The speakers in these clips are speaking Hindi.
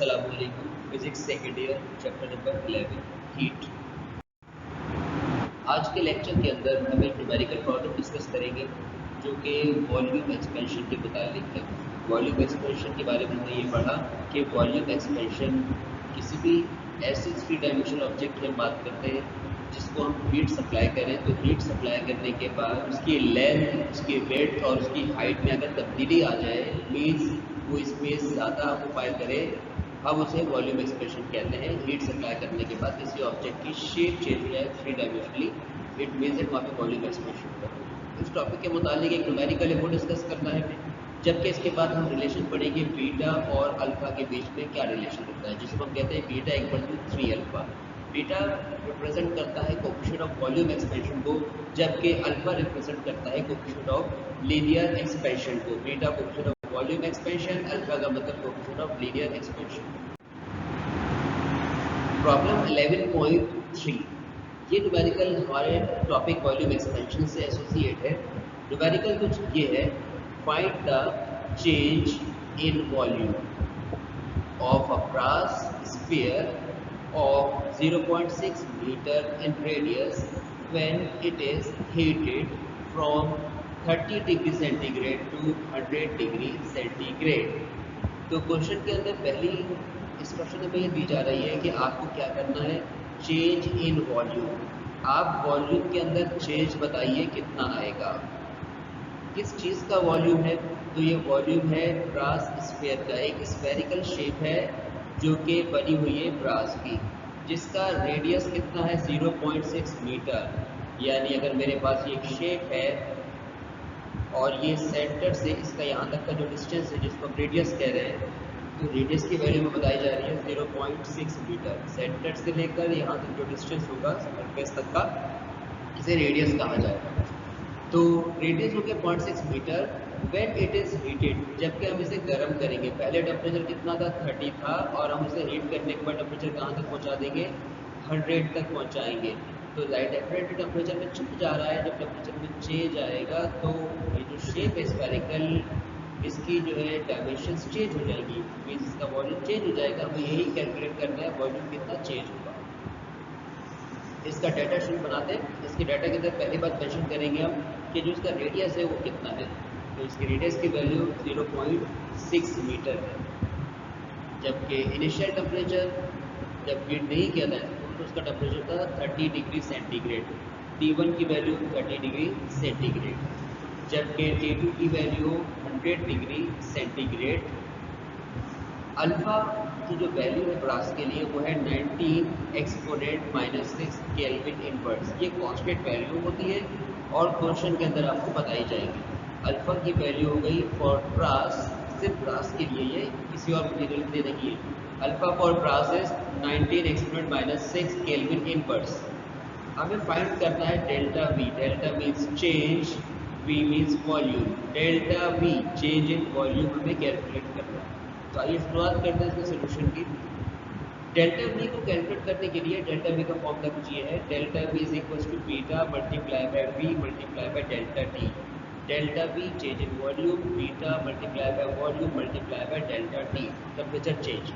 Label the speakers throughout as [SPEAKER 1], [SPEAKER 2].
[SPEAKER 1] अस्सलामुअलैकुम। Physics second year chapter number 11 heat. आज के लेक्चर के अंदर हम एक न्यूमेरिकल प्रॉब्लम डिस्कस करेंगे जो कि वॉल्यूम एक्सपेंशन के मुतालिक है। वॉल्यूम एक्सपेंशन के बारे में हमने ये पढ़ा कि वॉल्यूम एक्सपेंशन किसी भी ऐसे 3 डायमेंशनल ऑब्जेक्ट की हम बात करते हैं जिसको हम हीट सप्लाई करें, तो हीट सप्लाई करने के बाद उसकी लेंथ, उसकी वेट और उसकी हाइट में अगर तब्दीली आ जाए, मीन्स वो स्पेस ज़्यादा ऑक्यूपाई करे, हम उसे वॉल्यूम एक्सपेंशन कहते हैं। हीट सप्लाई करने के बाद किसी ऑब्जेक्ट की शेप चेंज हो जाए 3 डायमेंशनली, इट मीन्स इट वहाँ पे वॉल्यूम एक्सपेंशन होता है। इस टॉपिक के मुतालिक एक न्यूमेरिकल है वो डिस्कस करना है हमें, जबकि इसके बाद हम रिलेशन पढ़ेंगे बीटा और अल्फा के बीच में क्या रिलेशन होता है, जिसको हम कहते हैं beta equal to 3 alpha. Beta represent करता है कोएफिशिएंट ऑफ वॉल्यूम एक्सपेंशन को, जबकि अल्फा रिप्रेजेंट करता है कोएफिशिएंट ऑफ लीनियर एक्सपेंशन को। Beta coefficient of volume expansion, alpha का मतलब coefficient of linear expansion. Problem 11.3, ये न्यूमेरिकल हमारे टॉपिक वॉल्यूम एक्सपेंशन से एसोसिएट है। न्यूमेरिकल कुछ ये है, find the change in volume of a brass sphere of 0.6 meter in radius when it is heated from 30 degree centigrade to 100 degree centigrade। तो क्वेश्चन के अंदर पहली इस प्रश्न में ये दी जा रही है कि आपको क्या करना है, चेंज इन वॉल्यूम। आप वॉल्यूम के अंदर चेंज बताइए कितना आएगा, किस चीज़ का वॉल्यूम है। तो ये वॉल्यूम है ब्रास स्फीयर का, एक स्फेरिकल शेप है जो कि बनी हुई है ब्रास की, जिसका रेडियस कितना है 0.6 मीटर। यानी अगर मेरे पास ये एक शेप है और ये सेंटर से इसका यहाँ तक का जो डिस्टेंस है जिसको हम रेडियस कह रहे हैं, तो रेडियस की वैल्यू में बताई जा रही है 0.6 मीटर। सेंटर से लेकर यहाँ तक जो डिस्टेंस होगा सरफेस तक का, इसे रेडियस कहा जाएगा। तो रेडियस हो गया 0.6 metre when it is heated, जबकि हम इसे गर्म करेंगे। पहले टेम्परेचर कितना था, 30 था, और हम इसे हीट करने के बाद टेम्परेचर कहाँ तक पहुँचा देंगे, 100 तक पहुँचाएंगे। तो डेफिनेटली टेम्परेचर में चेंज आ रहा है। जब टेम्परेचर में चेंज आएगा तो ये जो शेप है स्फेरिकल, इसकी जो है डायमेंशंस चेंज हो जाएगी, मीन्स इसका वॉल्यूम चेंज हो जाएगा। हमें यही कैलकुलेट करना है वॉल्यूम कितना चेंज होगा। इसका डाटा शीट बनाते हैं। इसके डाटा के अंदर पहली बात मेंशन करेंगे हम कि जो इसका रेडियस है वो कितना है। तो इसकी रेडियस की वैल्यू 0.6 मीटर है, जबकि इनिशियल टेम्परेचर जब हीट नहीं किया था तो उसका टेम्परेचर था 30 डिग्री सेंटीग्रेड। T1 की वैल्यू 30 डिग्री सेंटीग्रेड, जबकि T2 की वैल्यू 100 डिग्री सेंटीग्रेड। अल्फा की जो वैल्यू है ब्रास के लिए वो है 19 एक्सपोनेंट -6 केल्विन इनवर्स। ये कांस्टेंट वैल्यू होती है और क्वेश्चन के अंदर आपको बताई जाएगी। अल्फा की वैल्यू हो गई फॉर ब्रास, सिर्फ ब्रास के लिए, ये किसी और मटेरियल के लिए नहीं है। Alpha for brass is 19 exponent -6 kelvin inverse. हमें फाइंड करना है delta V. Delta means change, V means volume. Delta V change in volume हमें कैलकुलेट करना है। तो आइए शुरुआत करते हैं इसके सोल्यूशन की। डेल्टा वी को कैलकुलेट करने के लिए डेल्टा वी का फॉर्मूला कुछ ये है, delta V is equal to beta multiply by V multiply by delta T. Delta V change in volume, beta multiply by volume multiply by delta T, temperature change.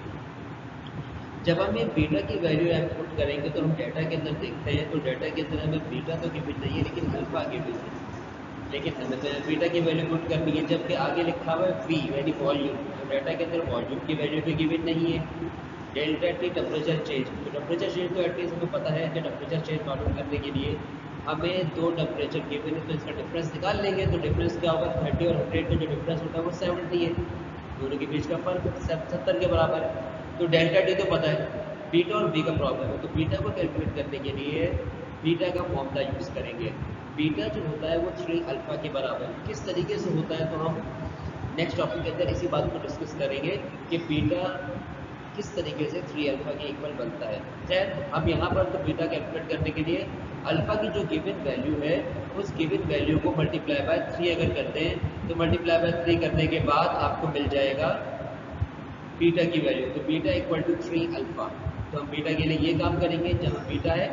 [SPEAKER 1] जब हम ये बीटा की वैल्यू इनपुट करेंगे तो हम डेटा के अंदर देखते हैं, तो डेटा के अंदर हमें बीटा तो गिवन नहीं है लेकिन अल्फा गिवन है, लेकिन हमें तो बीटा की वैल्यू पुट करनी है, जबकि आगे लिखा हुआ है वी यानी वॉल्यूम। तो डेटा के अंदर वॉल्यूम की वैल्यू भी गिवन नहीं है। डेल्टा टी टेम्परेचर चेंज, तो टेम्परेचर चेंज तो एटलीस्ट हमें पता है कि टेम्परेचर चेंज मालूम करने के लिए हमें 2 टेम्परेचर गिवन है, तो इसका डिफरेंस निकाल लेंगे। तो डिफरेंस क्या होगा, 30 और 100 का जो डिफरेंस होता है वो 70 है, दोनों के बीच का फर्क 70 के बराबर है। तो डेल्टा टी तो पता है, बीटा और बी का प्रॉब्लम है। तो बीटा को कैलकुलेट करने के लिए बीटा का फॉर्मूला यूज़ करेंगे। बीटा जो होता है वो 3 अल्फा के बराबर है। किस तरीके से होता है तो हम नेक्स्ट टॉपिक के अंदर इसी बात को डिस्कस करेंगे कि बीटा किस तरीके से 3 अल्फा के इक्वल बनता है। खैर अब यहाँ पर तो बीटा कैलकुलेट करने के लिए अल्फा की जो गिवन वैल्यू है उस गिवन वैल्यू को मल्टीप्लाई बाय 3 अगर करते हैं तो मल्टीप्लाई बाय 3 करने के बाद आपको मिल जाएगा बीटा की वैल्यू। तो बीटा इक्वल टू 3 अल्फा। तो हम बीटा के लिए ये काम करेंगे, जहाँ बीटा है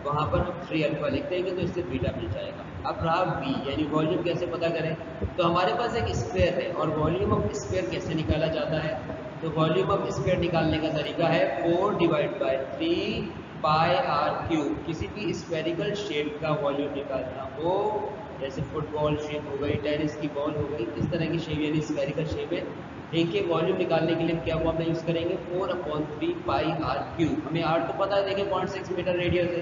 [SPEAKER 1] वहाँ पर हम 3 अल्फा लिख देंगे तो इससे बीटा मिल जाएगा। अब रहा वी यानी वॉल्यूम कैसे पता करें, तो हमारे पास एक स्फीयर है और वॉल्यूम ऑफ स्फीयर कैसे निकाला जाता है। तो तो वॉल्यूम ऑफ स्फीयर निकालने का तरीका है 4 divide by 3 pi r cube. किसी भी स्फेरिकल शेप का वॉल्यूम निकालना हो, जैसे फुटबॉल शेप हो गई, टेनिस की बॉल हो गई, इस तरह की शेप यानी स्फेरिकल शेप है, इनके वॉल्यूम निकालने के लिए हम क्या फॉर्मूला यूज़ करेंगे 4/3 पाई आर क्यूब। हमें आर तो पता है, देखिए 0.6 मीटर रेडियस है,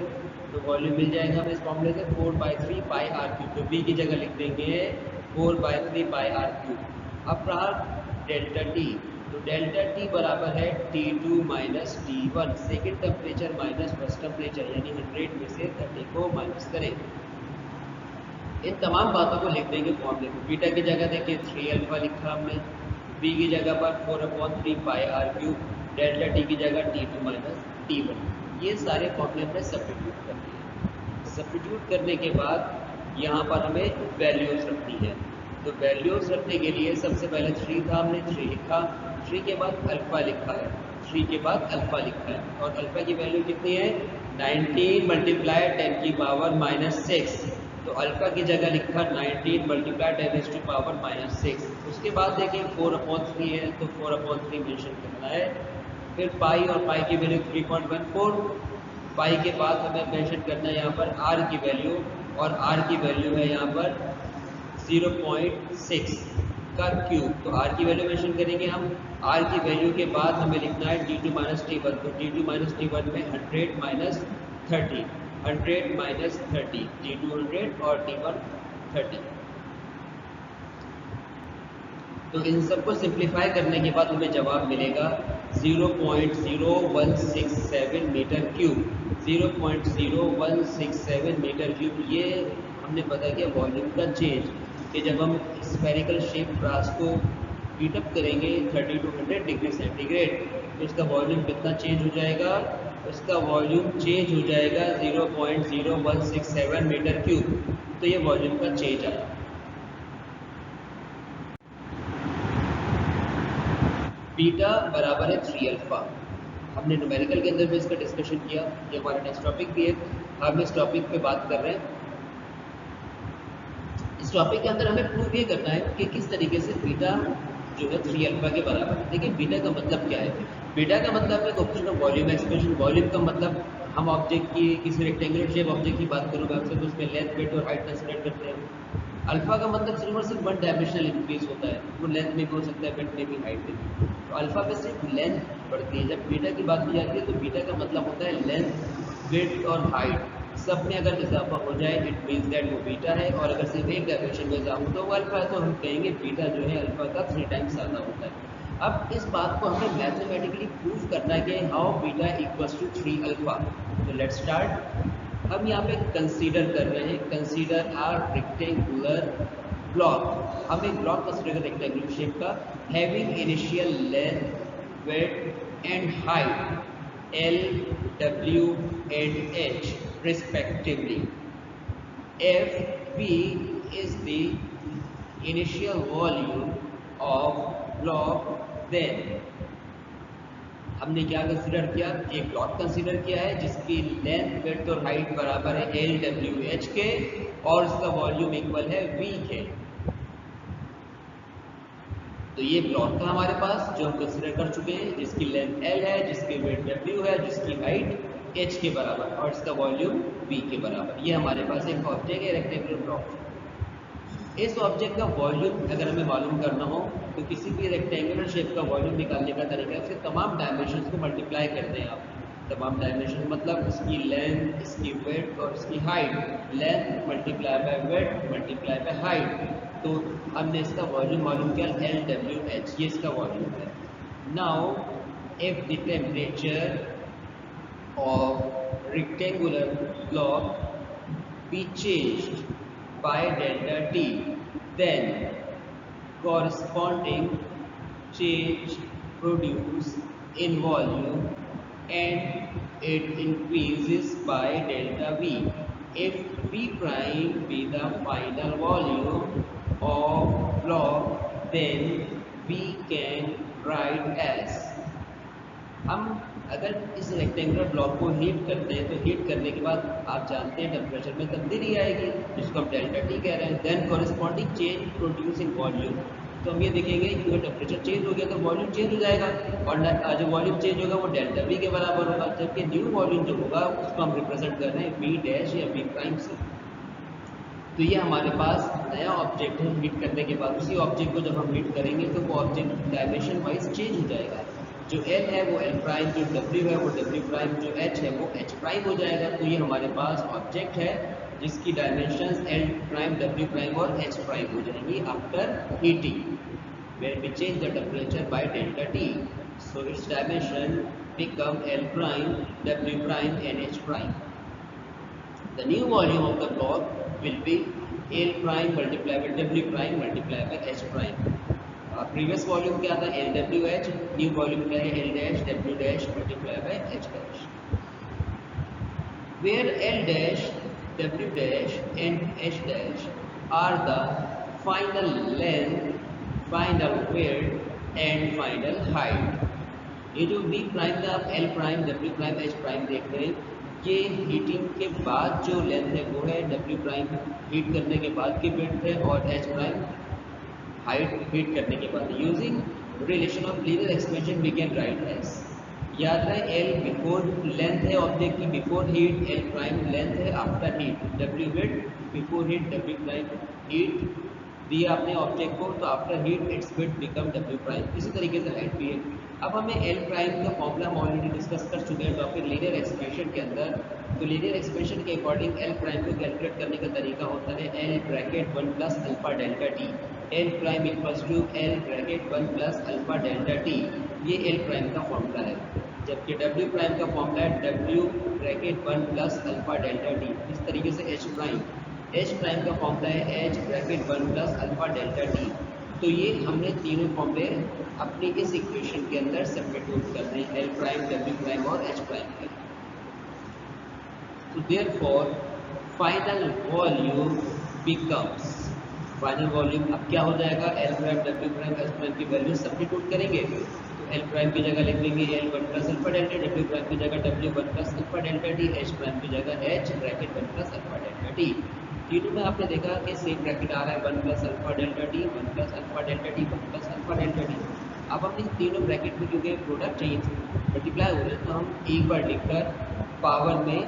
[SPEAKER 1] तो वॉल्यूम मिल जाएगा हमें इस फॉर्मूले से 4/3 पाई आर क्यूब। तो बी की जगह लिख देंगे 4/3 पाई आर क्यूब। अब रहा डेल्टा टी, तो डेल्टा टी बराबर है T2 minus T1, second temperature minus first temperature, यानी 100 में से 30 को माइनस करें। इन तमाम बातों को लिख देंगे फॉर्मूले को। बीटा की जगह देखिए 3 अल्फा लिखा हमने, बी की जगह पर 4/3 पाई आर क्यूब, डेल्टा टी की जगह T2 माइनस T1। ये सारे फॉर्मूले हमने सब्स्टिट्यूट कर दिए। सब्स्टिट्यूट करने के बाद यहाँ पर हमें वैल्यूज रखनी है। तो वैल्यूज रखने के लिए सबसे पहले 3 था, हमने 3 लिखा, 3 के बाद अल्फा लिखा है, 3 के बाद अल्फा लिखा है, और अल्फा की वैल्यू कितनी है 19 मल्टीप्लाई 10 की पावर माइनस 6। तो अल्फा की जगह लिखा 19 मल्टीप्लाई 10 की पावर माइनस 6। उसके बाद देखिए 4/3 है, तो 4/3 मेंशन करना है। फिर पाई और पाई की वैल्यू 3.14, पाई के बाद हमें मेंशन करना है यहाँ पर आर की वैल्यू, और आर की वैल्यू है यहाँ पर 0.6 का क्यूब। तो आर की वैल्यू मेंशन करेंगे हम। आर की वैल्यू के बाद हमें लिखना है T2 माइनस T1, तो T2 माइनस T1 में 100 माइनस 30, 100 माइनस 30, T2 100 और T1 30। तो इन सबको सिंप्लीफाई करने के बाद हमें जवाब मिलेगा 0.0167 मीटर क्यूब, 0.0167 मीटर क्यूब। ये हमने पता किया वॉल्यूम का चेंज, कि जब हम स्फेरिकल शेप ग्लास को हीट अप करेंगे 30 to 100 डिग्री सेंटीग्रेड, तो इसका वॉल्यूम कितना चेंज हो जाएगा, इसका वॉल्यूम चेंज हो जाएगा 0.0167 मीटर क्यूब। तो ये वॉल्यूम का चेंज आया। बीटा बराबर है 3 अल्फा। हमने न्यूमेरिकल के अंदर भी इसका डिस्कशन किया, ये हमारा नेक्स्ट टॉपिक भी है। हम इस टॉपिक पे बात कर रहे हैं। इस टॉपिक के अंदर हमें प्रूव ये करना है कि किस तरीके से बीटा जो है 3 अल्फा के बराबर है। देखिए बीटा का मतलब क्या है, बीटा का मतलब है coefficient of volume expansion. Volume का मतलब हम ऑब्जेक्ट की किसी रेक्टेंगुलर शेप ऑब्जेक्ट की बात करूँ आपसे, तो उसमें लेंथ विड्थ और हाइट कंसीडर करते हैं। अल्फा का मतलब सिर्फ और सिर्फ वन डायमेंशनल इंक्रीज होता है, वो लेंथ में भी हो सकता है, विड्थ में भी, हाइट में भी। तो अल्फा में सिर्फ लेंथ बढ़ती है। जब बीटा की बात की जाती है तो बीटा का मतलब होता है लेंथ, विड्थ और हाइट सब में अगर इजाफा हो जाए इट मीन्स दैट वो बीटा है, और अगर सिर्फ एक डायमेंशन में इजाफा हो तो वो अल्फा है। तो हम कहेंगे बीटा जो है अल्फा का 3 टाइम्स ज़्यादा होता है। अब इस बात को हमें मैथमेटिकली प्रूव करना है कि how beta equals to 3 alpha. तो लेट्स स्टार्ट। हम यहाँ पे कंसीडर कर रहे हैं, कंसीडर आर रेक्टेंगुलर ब्लॉक। हम एक ब्लॉक कंसीडर रेक्टेंगुलर शेप का, having initial length, width and height L, W and H respectively. If P is the initial volume of block, then हमने क्या कंसीडर किया, एक ब्लॉक कंसीडर किया है जिसकी लेंथ, विड्थ और हाइट बराबर है L, W, H के, और उसका वॉल्यूम इक्वल है V के। तो ये ब्लॉक था हमारे पास जो हम कंसीडर कर चुके हैं, जिसकी लेंथ L है, जिसकी विड्थ W है, जिसकी हाइट H के बराबर, और इसका वॉल्यूम V के बराबर। ये हमारे पास एक ऑब्जेक्ट है, रेक्टेंगुलर ब्लॉक। इस ऑब्जेक्ट का वॉल्यूम अगर हमें मालूम करना हो तो किसी भी रेक्टेंगुलर शेप का वॉल्यूम निकालने का तरीका है उसके तमाम डायमेंशंस को मल्टीप्लाई करते हैं आप। तमाम डायमेंशन मतलब इसकी लेंथ, इसकी विड्थ और इसकी height. Length multiply by width multiply by height. तो हमने इसका वॉल्यूम मालूम किया LWH, ये इसका वॉल्यूम है। Now if the temperature of rectangular block be changed by delta T, then corresponding change produced in volume and it increases by delta V. If V prime be the final volume of block, then we can write as, हम अगर इस रेक्टेंगुलर ब्लॉक को हीट करते हैं तो हीट करने के बाद आप जानते हैं टेम्परेचर में तब्दीली आएगी, जिसको हम डेल्टा टी कह रहे हैं। Then corresponding change produce in volume, तो तो हम ये देखेंगे कि अगर टेम्परेचर चेंज हो गया तो वॉल्यूम चेंज हो जाएगा, और जो वॉल्यूम चेंज होगा वो डेल्टा वी के बराबर होगा, जबकि न्यू वॉल्यूम जो होगा उसको हम रिप्रेजेंट कर रहे हैं वी डैश या वी प्राइम से। तो ये हमारे पास नया ऑब्जेक्ट है, हीट करने के बाद उसी ऑब्जेक्ट को जब हम हीट करेंगे तो वो ऑब्जेक्ट डायमेंशन वाइज चेंज हो जाएगा। जो एल है वो एल प्राइम, जो डब्ल्यू है वो डब्ल्यू प्राइम, जो एच है वो एच प्राइम हो जाएगा। तो ये हमारे पास ऑब्जेक्ट है जिसकी dimensions L prime, W prime और एच प्राइम हो जाएंगी after heating, where we change the temperature by delta T. So its dimension become L prime, W prime and H prime. The new volume of the block will be L prime multiplied by W prime multiplied by H prime. Previous volume क्या था LWH, new volume क्या है L dash W dash multiplied by H dash. Where L dash, W dash and H dash are the final length, final wait and final height. ये जो V प्राइम का आप L prime, W prime, H prime देख रहे हैं, ये हीटिंग के बाद जो लेंथ है वो है W प्राइम हीट करने के बाद की विड्थ है, और H प्राइम हाइट हीट करने के बाद। Using relation of linear expansion we can write as, याद रहे L बिफोर लेंथ है ऑब्जेक्ट की before heat, L prime length है after heat, W width before heat, W prime heat दिया आपने ऑब्जेक्ट को, तो after heat its width become W prime. इसी तरीके से हाइट भी है। अब हमें एल प्राइम का फॉर्मूला हम ऑलरेडी डिस्कस कर चुके हैं टॉपिक लीनियर एक्सपेंशन के अंदर। तो लीनियर एक्सपेंशन के अकॉर्डिंग एल प्राइम को कैलकुलेट करने का तरीका होता है L bracket 1 plus alpha delta T. L prime equals to L bracket 1 plus alpha delta T, ये एल प्राइम का फॉर्मूला है। जबकि डब्ल्यू प्राइम का फॉर्मूला है W bracket 1 plus alpha delta T. इस तरीके से एच प्राइम का फॉर्मूला है H bracket 1 plus alpha delta T. तो ये हमने तीनों फॉर्मूले अपनी इस इक्वेशन के अंदर सब्स्टिट्यूट करने हैं, एल प्राइम, डब्ल्यू प्राइम और एच प्राइम के। तो therefore final volume becomes, final volume अब क्या हो जाएगा, L prime, W prime, H prime की वैल्यू सब्स्टिट्यूट करेंगे। तो एल प्राइम की जगह लिख देंगे L 1 plus alpha delta, W prime की जगह W 1 plus alpha delta T, H prime की जगह H bracket 1 plus alpha delta T. तीनों में आपने देखा कि सेम ब्रैकेट आ रहा है 1 plus alpha delta T, 1 plus alpha delta T, 1 plus alpha delta T. अब हम इन तीनों ब्रैकेट में क्योंकि प्रोडक्ट चाहिए मल्टीप्लाई हो रहे हैं, तो हम एक बार लिखकर पावर में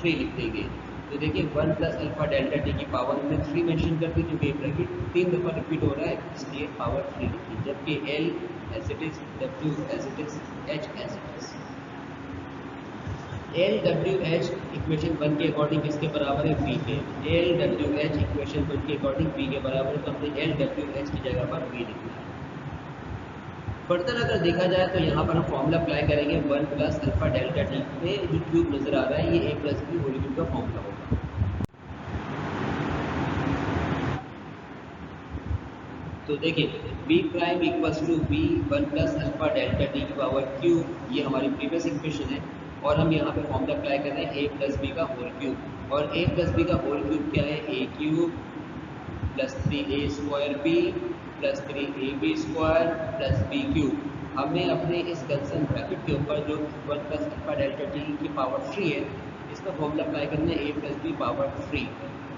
[SPEAKER 1] 3 लिख देंगे। तो देखिए 1 प्लस अल्फा डेल्टा टी की पावर में 3 मेंशन कर दी, क्योंकि ब्रैकेट 3 दफ़ा रिपीट हो रहा है इसलिए पावर 3 लिखी। जबकि L as it is, W as it is, H as it is. L W H equation 1 के अकॉर्डिंग किसके बराबर है, v के। एल डब्ल्यू एच इक्वेशन 1 के अकॉर्डिंग v के बराबर है, तो हमने एल डब्ल्यू एच की जगह पर v लिखना है। फर्दर अगर देखा जाए तो यहाँ पर हम फॉर्मूला अप्लाई करेंगे 1 प्लस अल्फा डेल्टा टी में जो क्यूब नजर आ रहा है ये a plus B whole cube का फॉर्मूला होगा। तो देखिए b prime equals to v 1 plus alpha delta T की पावर क्यूब, ये हमारी प्रीवियस इक्वेशन है। और हम यहाँ पे फॉर्मूला अप्लाई कर रहे हैं a प्लस बी का होल क्यूब, और a प्लस बी का होल क्यूब क्या है, a cube plus 3a square b plus 3ab square plus b cube. हमें अपने इस कंसर्न ब्रैकेट के ऊपर जो 1 प्लस अल्फा डेल्टा टी की पावर 3 है, इसका फॉर्मूला अप्लाई करना है a प्लस बी पावर 3,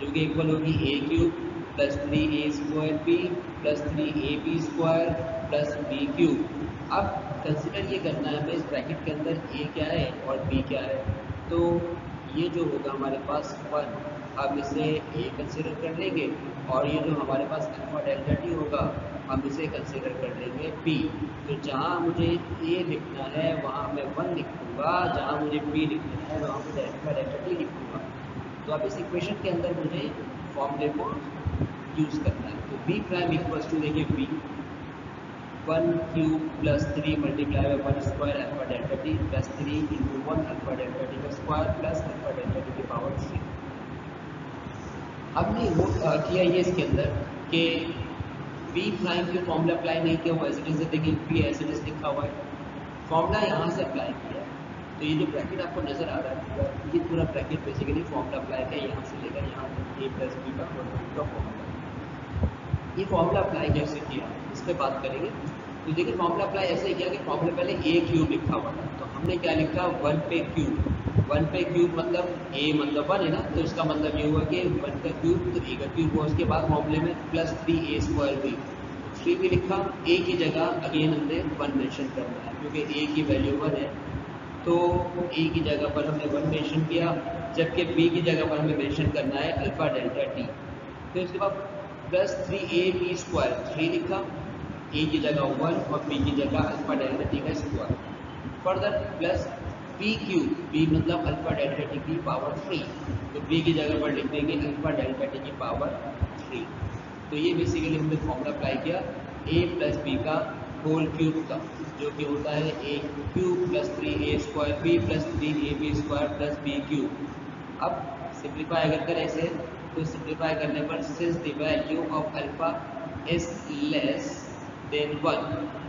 [SPEAKER 1] जो कि इक्वल होगी a cube plus 3a square b plus 3ab square plus b cube. अब कंसिडर ये करना है हमें इस ब्रैकेट के अंदर a क्या है और b क्या है। तो ये जो होगा हमारे पास 1, हम इसे a कंसिडर कर लेंगे, और ये जो हमारे पास अल्फा डेल्टा टी होगा हम इसे कंसिडर कर लेंगे b। तो जहाँ मुझे a लिखना है वहाँ मैं 1 लिख दूँगा, जहाँ मुझे b लिखना है वहाँ मुझे अल्फा डेल्टा टी लिख दूँगा। तो अब इस इक्वेशन के अंदर मुझे फॉर्मूले को यूज़ करना है। तो b प्राइम इक्वल्स टू देखिए b 1 cube plus 3 multiply by 1 square alpha delta T plus 3 into 1 alpha delta T का square plus alpha delta T की पावर 3। हमने वो किया ये इसके अंदर कि b प्राइम के फॉर्मूला अप्लाई नहीं किया हुआ, एज इट इज देखिए b एज इट इज लिखा हुआ है, फॉर्मूला यहाँ से अप्लाई किया। तो ये जो ब्रैकेट आपको नजर आ रहा है ये पूरा ब्रैकेट बेसिकली फॉर्मूला अप्लाई है, यहाँ से लेकर यहाँ तक a प्लस बी का फॉर्मूला। ये फॉर्मूला अप्लाई कैसे किया इस पर बात करेंगे। तो देखिए फॉर्मूला अप्लाई ऐसे किया कि फॉर्मूला पहले a क्यूब लिखा हुआ था, तो हमने क्या लिखा 1 पे क्यूब। 1 पे क्यूब मतलब a मतलब 1 है ना, तो इसका मतलब ये हुआ कि 1 का क्यूब तो a का क्यूब हुआ। उसके बाद फॉर्मूले में प्लस 3a स्क्वायर हुई, 3 भी लिखा, ए की जगह अगेन हमने 1 मेंशन करना है क्योंकि ए की वैल्यू 1 है, तो ए की जगह पर हमने 1 मेंशन किया, जबकि बी की जगह पर हमें मेंशन करना है अल्फा डेल्टा टी। फिर उसके बाद प्लस 3ab स्क्वायर 3 लिखा, ए की जगह 1 और बी की जगह अल्फा डेल्टा टी का square. Further plus P Q, P मतलब अल्फा डेल्टा टी की पावर 3, तो बी की जगह पर लिख देंगे अल्फा डेल्टा टी की पावर 3। तो ये बेसिकली हमने फॉर्मूला अप्लाई किया a प्लस बी का होल क्यूब का, जो कि होता है A cube plus 3a square B plus 3ab square plus B cube. अब सिंप्लीफाई अगर करें इसे, तो सिंप्लीफाई करने पर since the value of alpha is less than 1,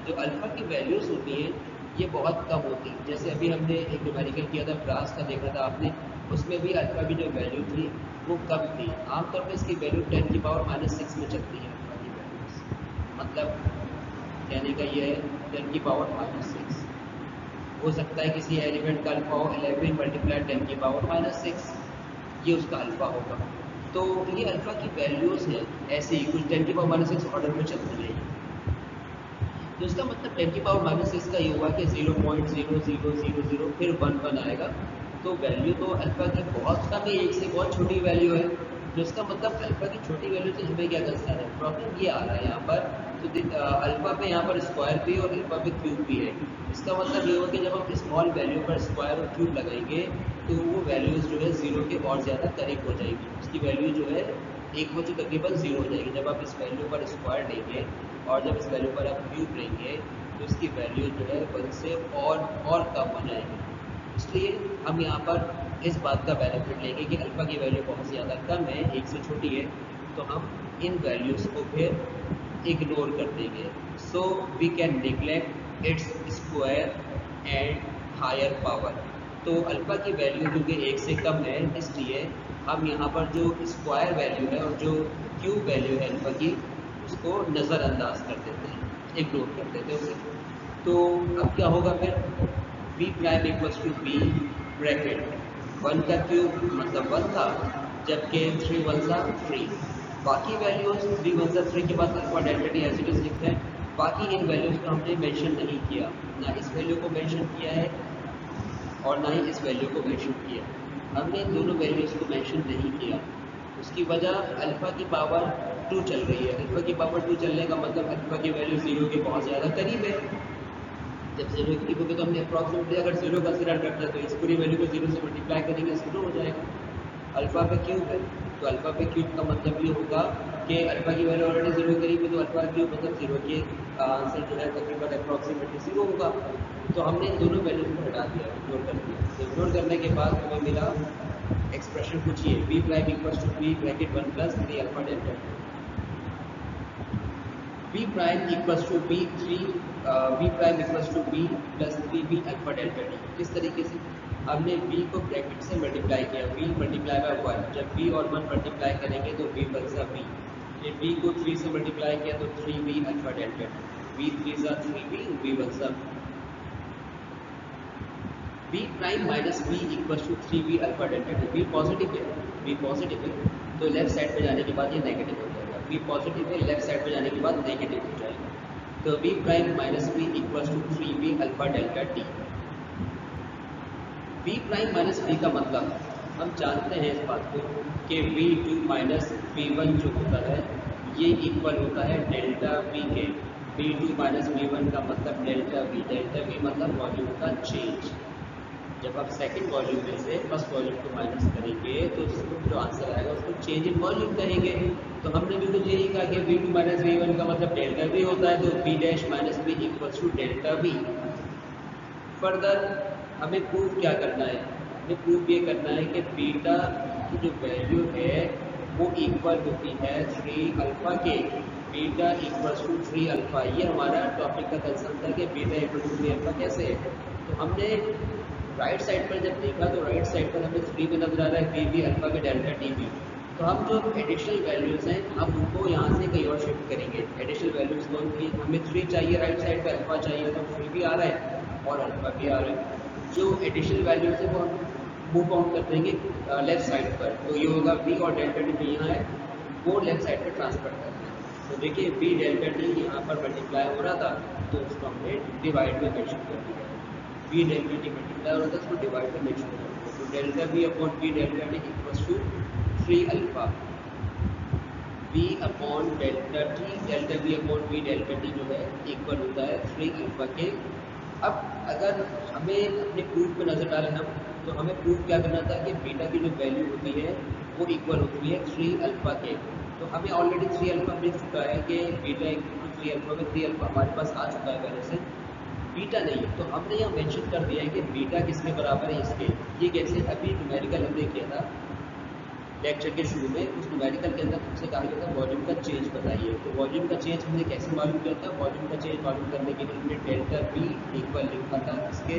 [SPEAKER 1] जो अल्फा की वैल्यूज होती हैं ये बहुत कम होती है। जैसे अभी हमने एक न्यूमेरिकल किया था, ब्रास का देखा था आपने, उसमें भी अल्फा की जो वैल्यू थी वो कम थी। आमतौर पर इसकी वैल्यू 10 की पावर -6 में चलती है अल्फा की वैल्यूज, मतलब कहने का ये है 10 की पावर -6। हो सकता है किसी एलिमेंट का अल्फा हो 11 मल्टीप्लाई 10 की पावर -6, ये उसका अल्फा होगा। तो ये अल्फा की वैल्यूज हैं ऐसे ही कुछ 10 की पावर -6 ऑर्डर में चलती है। तो इसका मतलब 10 की पावर -6 का ये हुआ कि 0.0000 फिर 1 आएगा, तो वैल्यू तो अल्फा की बहुत कम है, एक से बहुत छोटी वैल्यू है। तो इसका मतलब अल्फा की छोटी वैल्यू से हमें क्या कंसिडर है, प्रॉब्लम ये आ रहा है यहाँ पर। तो अल्फा पे यहाँ पर स्क्वायर भी और अल्फा पे क्यूब भी है। इसका मतलब ये होगा कि जब हम स्मॉल वैल्यू पर स्क्वायर और क्यूब लगाएंगे तो वो वैल्यूज जो है 0 के और ज़्यादा करीब हो जाएगी, उसकी वैल्यू जो है एक बजे तकरीबन 0 हो जाएगी। जब आप इस वैल्यू पर स्क्वायर लेंगे और जब इस वैल्यू पर आप क्यूब लेंगे तो इसकी वैल्यू जो है 1 से और कम हो जाएगी। इसलिए हम यहाँ पर इस बात का बेनिफिट लेंगे कि अल्फा की वैल्यू बहुत ज़्यादा कम है, एक से छोटी है, तो हम इन वैल्यूज़ को फिर इग्नोर कर देंगे। So we can neglect its square and higher power. तो अल्फा की वैल्यू क्योंकि एक से कम है, इसलिए हम यहाँ पर जो स्क्वायर वैल्यू है और जो क्यूब वैल्यू है अल्फा की, उसको नज़रअंदाज कर देते हैं, इग्नोर कर देते हैं उसे। तो अब क्या होगा फिर, B prime equals to B bracket 1 का क्यूब मतलब 1 था, जबकि 3 1 सा 3। बाकी वैल्यूज 3 1 सा 3 के बाद alpha delta T as it is लिखते हैं। बाकी इन वैल्यूज को हमने मेंशन नहीं किया, ना इस वैल्यू को मेंशन किया है और ना ही इस वैल्यू को मेंशन किया। हमने इन दोनों वैल्यूज को मेंशन नहीं किया, उसकी वजह अल्फा की पावर 2 चल रही है। अल्फा की पावर 2 चलने का मतलब अल्फा की वैल्यू 0 के बहुत ज़्यादा करीब है। जब 0 करीब होगी तो हमने अप्रॉक्सीमेटली अगर 0 कंसिडर करते हैं तो इस पूरी वैल्यू को 0 से मल्टीप्लाई करेंगे 0 हो जाएगा। अल्फा पे क्यूब है, तो अल्फा पे क्यूब का मतलब ये होगा कि अल्फा की वैल्यू ऑलरेडी 0 करीब है, तो अल्फा क्यूब मतलब 0 के आंसर जो है तकरीबन अप्रॉक्सीमेटली 0 होगा। तो हमने इन दोनों वैल्यू को हटा दिया, इग्नोर कर दिया। तो इग्नोर करने के बाद हमें मिला एक्सप्रेशन कुछ ये B prime equals to B bracket 1 plus 3 alpha delta B prime equals to B 3 B prime equals to B plus 3 B alpha delta T. किस तरीके से, हमने b को ब्रैकेट से मल्टीप्लाई किया, b मल्टीप्लाई बाय 1, जब b और 1 मल्टीप्लाई करेंगे तो b बन सा b। फिर b को 3 से मल्टीप्लाई किया तो 3b alpha delta T, b 3 सा 3b, b बन सा b prime minus b equals to 3b alpha delta T. b positive है, b पॉजिटिव है, तो लेफ्ट साइड पे जाने के बाद ये नेगेटिव हो जाएगा। b पॉजिटिव है, लेफ्ट साइड पे जाने के बाद नेगेटिव हो जाएगा। तो b prime minus b equals to 3b alpha delta T. b prime minus b का मतलब हम जानते हैं इस बात को कि v2 माइनस v1 जो होता है ये इक्वल होता है डेल्टा v के। v2 माइनस v1 का मतलब डेल्टा v मतलब वॉल्यूम का चेंज। जब आप सेकंड वॉल्यूम में से फर्स्ट वॉल्यूम को माइनस करेंगे तो जो आंसर आएगा उसको चेंज इन वॉल्यूम कहेंगे। तो हमने भी कुछ यही कहा कि v2 माइनस v1 का मतलब डेल्टा v होता है, तो v dash minus v equals to delta v। Further हमें प्रूव क्या करना है, हमें प्रूव ये करना है कि बीटा की जो वैल्यू है वो इक्वल होती है 3 अल्फा के। बीटा इक्वल्स टू 3 अल्फा, ये हमारा टॉपिक का कंसर्न था कि बीटा इक्वल टू 3 अल्फा कैसे है। तो हमने राइट साइड पर जब देखा तो राइट साइड पर हमें 3 में नजर आ रहा है बी अल्फा के डेल्टा टी बी। तो हम जो एडिशनल वैल्यूज़ हैं हम उनको यहाँ से कहीं और शिफ्ट करेंगे। एडिशनल वैल्यूज़ कौन की, हमें 3 चाहिए राइट साइड पर, अल्फा चाहिए तो 3 भी आ रहा है और अल्फा भी आ रहा है। जो एडिशनल वैल्यूज़ है वो हम मूव ऑन कर देंगे लेफ्ट साइड पर। तो ये होगा बी और डेल्टा टी यहाँ है वो लेफ्ट साइड पर ट्रांसफर करना है। तो देखिए बी डेल्टा टी यहाँ पर मल्टीप्लाई हो रहा था, तो उसको हमने डिवाइड में मेंशन कर दिया। बी डेल्टा टी मल्टीप्लाई हो रहा था, उसको डिवाइड में मेंशन कर दिया। तो delta B upon B delta T equals to 3 alpha B upon delta T, delta B upon B delta T जो है इक्वल होता है 3 अल्फा के। अब अगर हमें अपने प्रूफ पे नजर डालें हम, तो हमें प्रूफ क्या करना था कि बीटा की जो वैल्यू होती है वो इक्वल होती है 3 अल्फा के। तो हमें ऑलरेडी 3 अल्फा मिल चुका है कि बीटा इक्वल टू 3 अल्फा में 3 अल्फा हमारे पास आ चुका है पहले से, बीटा नहीं है। तो हमने यहाँ मेंशन कर दिया है कि बीटा किसके बराबर है, इसके। ये कैसे, अभी न्यूमेरिकल हमने किया था लेक्चर के शुरू में, उस न्यूमेरिकल के अंदर हमसे कहा गया था वॉल्यूम का चेंज बताइए। तो वॉल्यूम का चेंज हमने कैसे मालूम किया था, वॉल्यूम का चेंज मालूम करने के लिए हमने डेल्टा बी इक्वल लिखा था इसके,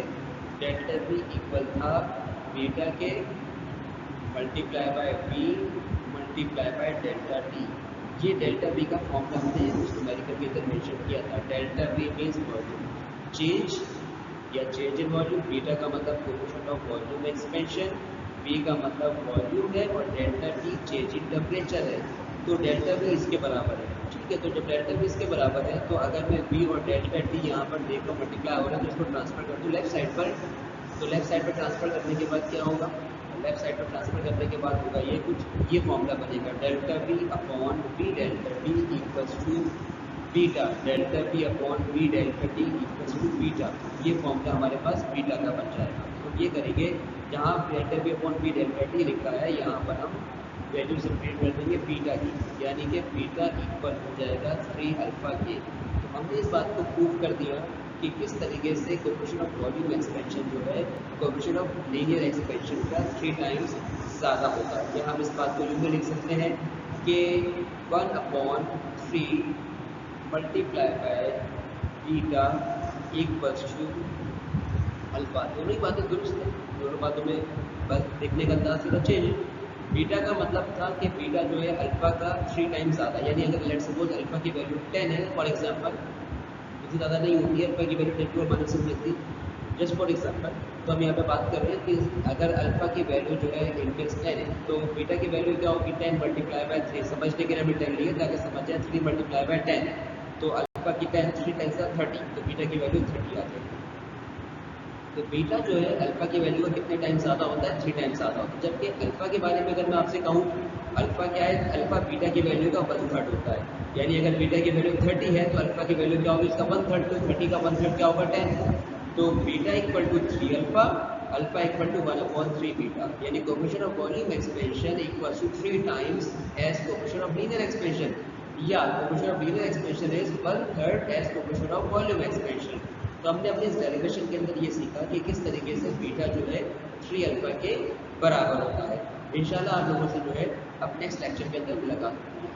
[SPEAKER 1] डेल्टा बी इक्वल था बीटा के multiply by B multiply by delta T. ये डेल्टा बी का फॉर्मूला हमने उस न्यूमेरिकल के अंदर मेंशन किया था। Delta B means volume change या चेंज इन वॉल्यूम, बीटा का मतलब coefficient of volume expansion, B का मतलब वॉल्यूम है, और delta T change in temperature है। तो डेल्टा बी इसके बराबर है, ठीक है। तो जब डेल्टा बी इसके बराबर है, तो अगर मैं बी और डेल्टा टी यहाँ पर देखो मल्टीप्लाई हो रहा है, तो इसको ट्रांसफर कर दूँ लेफ्ट साइड पर। तो लेफ्ट साइड पर ट्रांसफर करने के बाद क्या होगा, लेफ्ट साइड पर ट्रांसफर करने के बाद होगा ये कुछ, ये फॉर्मूला बनेगा delta B upon B delta T equals to beta, delta B upon B delta T equals to beta. ये फॉर्मूला हमारे पास बीटा का बन जाएगा। तो ये करेंगे, जहाँ delta B upon B delta T लिखा है, यहाँ पर हम वैल्यू सब्स्टिट्यूट कर देंगे बीटा की, यानी कि बीटा इक्वल हो जाएगा 3 अल्फा के। तो हमने इस बात को प्रूव कर दिया कि किस तरीके से कोएफिशिएंट ऑफ वॉल्यूम एक्सपेंशन जो है कोएफिशिएंट ऑफ लीनियर एक्सपेंशन का 3 टाइम्स ज़्यादा होता है। या हम इस बात को यूँ भी लिख सकते हैं कि 1/3 multiply by beta equals to alpha. दोनों ही बातें दुरुस्त हैं, दोनों बातों में बस देखने का अंदाज सीधा चेंज है। बीटा का मतलब था कि बीटा जो है अल्फा का 3 टाइम्स ज़्यादा, यानी अगर लेट्स सपोज अल्फा की वैल्यू 10 है फॉर एग्जांपल, इतनी ज़्यादा नहीं होती है, अल्फा की वैल्यू 10 टू माइनस मिलती, जस्ट फॉर एग्जांपल। तो हम यहाँ पे बात कर रहे हैं कि अगर अल्फा की वैल्यू जो है इंडेक्स 10 है, तो बीटा की वैल्यू क्या होगी 10 मल्टीप्लाई बाय 3। समझने के लिए हमने 10 लिया ताकि समझ जाए 3 मल्टीप्लाई बाय 10, तो अल्फा की 10 3 टाइम्स 30, तो बीटा की वैल्यू 30 आ जाएगी। तो बीटा जो है अल्फा की वैल्यू का कितने टाइम्स ज़्यादा होता है, 3 टाइम्स ज़्यादा होता है। जबकि अल्फा के बारे में अगर मैं आपसे कहूँ, अल्फा क्या है, अल्फा बीटा की वैल्यू का 1/3 होता है। यानी अगर बीटा की वैल्यू 30 है, तो अल्फा की वैल्यू क्या होगी, इसका 1/3। तो 30 का 1/3 क्या होगा, 10। तो beta equal to 3 alpha, alpha equal to 1/3 beta, यानी coefficient of volume expansion equal to 3 times as coefficient of linear expansion, या coefficient of linear expansion is 1/3 as coefficient of volume expansion. तो हमने अपने इस डेरिवेशन के अंदर ये सीखा कि किस तरीके से बीटा जो है 3 अल्फा के बराबर होता है। इंशाल्लाह आप लोगों से जो है अब नेक्स्ट लेक्चर के अंदर मुलाकात होगी।